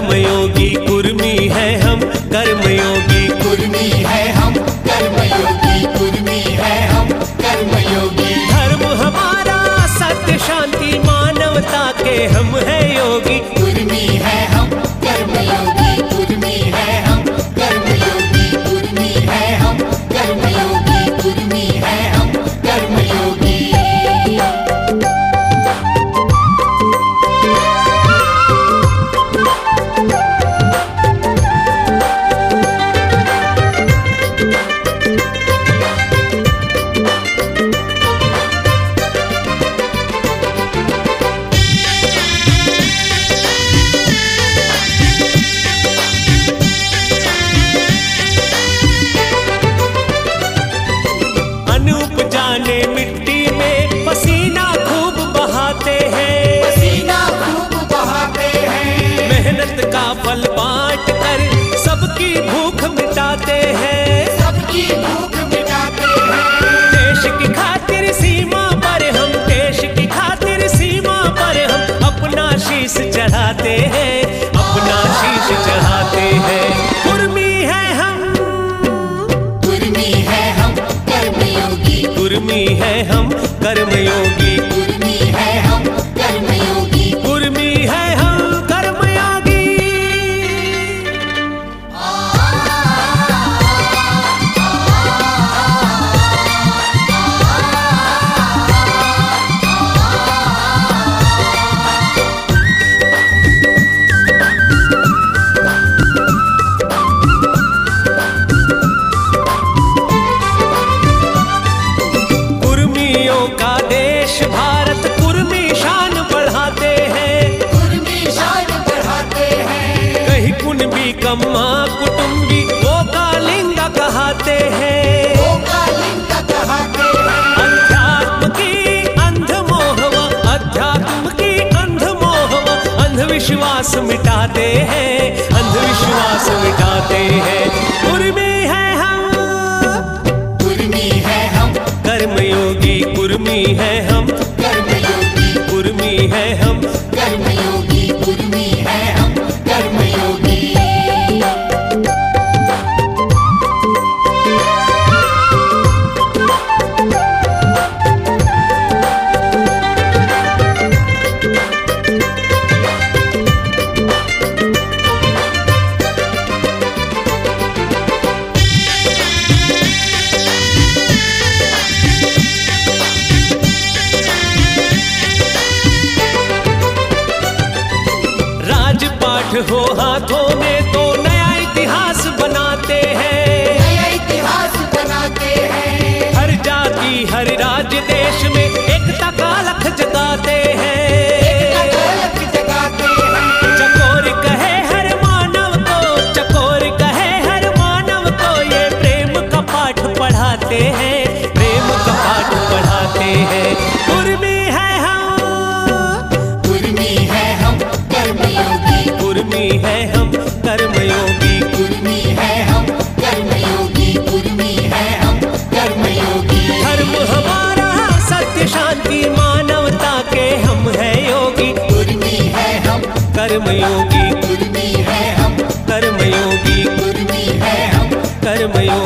कर्मयोगी कुर्मी है हम, कर्मयोगी कुर्मी है हम, कर्मयोगी कुर्मी है हम, कर्मयोगी। धर्म हमारा सत्य शांति मानवता के हम है योगी। कुर्मी है हम, कर्मयोगी कुर्मी है हम, कर्मयोगी कुर्मी है हम, कर्मयोगी कुर्मी है हम, कर्मयोगी। अनूप जाने मिट्टी में पसीना खूब बहाते हैं, पसीना खूब बहाते हैं। मेहनत का फल बांट कर सबकी भूख मिटाते हैं, सबकी भूख मिटाते हैं। देश की खातिर सीमा पर हम, देश की खातिर सीमा पर हम अपना शीश चढ़ाते हैं, अपना शीश चढ़ाते हैं। कुर्मी है हम, कुर्मी है हम, कर्मयोगी। कुर्मी है हम, कर्मयोगी। कुर्मी है हम, कर्मयोगी। कुर्मी है हम, कर्मयोगी। कुर्मियों का देश भारत, कुर्मी शान बढ़ाते हैं, कुर्मी शान बढ़ाते हैं। कहीं कुनबी कम्मा कुटुंबी वो कालिंगा कहते हैं। वो कालिंग कहते हैं। अध्यात्म की अंध मोहवा, अध्यात्म की अंध मोहवा, अंधविश्वास मिटाते हैं, अंधविश्वास मिटाते हैं। कुर्मी है हम, कुर्मी है हम, कर्मयोगी कुर्मी है हम, कर्मयोगी। कुर्मी है हम। कर्मयोगी कुर्मी है हम, कर्मयोगी। राजपाट हो हाथों में तो नया इतिहास बनाते हैं, नया इतिहास बनाते हैं। हर जाति हर राज्य देश में एकता का लख जगाते हैं। अलग जगाते हैं। चकोर कहे हर मानव को, चकोर कहे हर मानव को, ये प्रेम का पाठ पढ़ाते हैं, प्रेम का पाठ पढ़ाते हैं। कुर्मी है हम, कुर्मी है हम, कर्मयोगी। कुर्मी है हम, कर्मयोगी। कुर्मी है हम, कर्मयोगी। कुर्मी है हम, कर्मयोगी। धर्म हमारा सत्य शांति मानवता के हम है योगी। कुर्मी है हम, कर्मयोगी, कुर्मी है हम, कर्मयोगी, कुर्मी है हम, कर्मयोगी।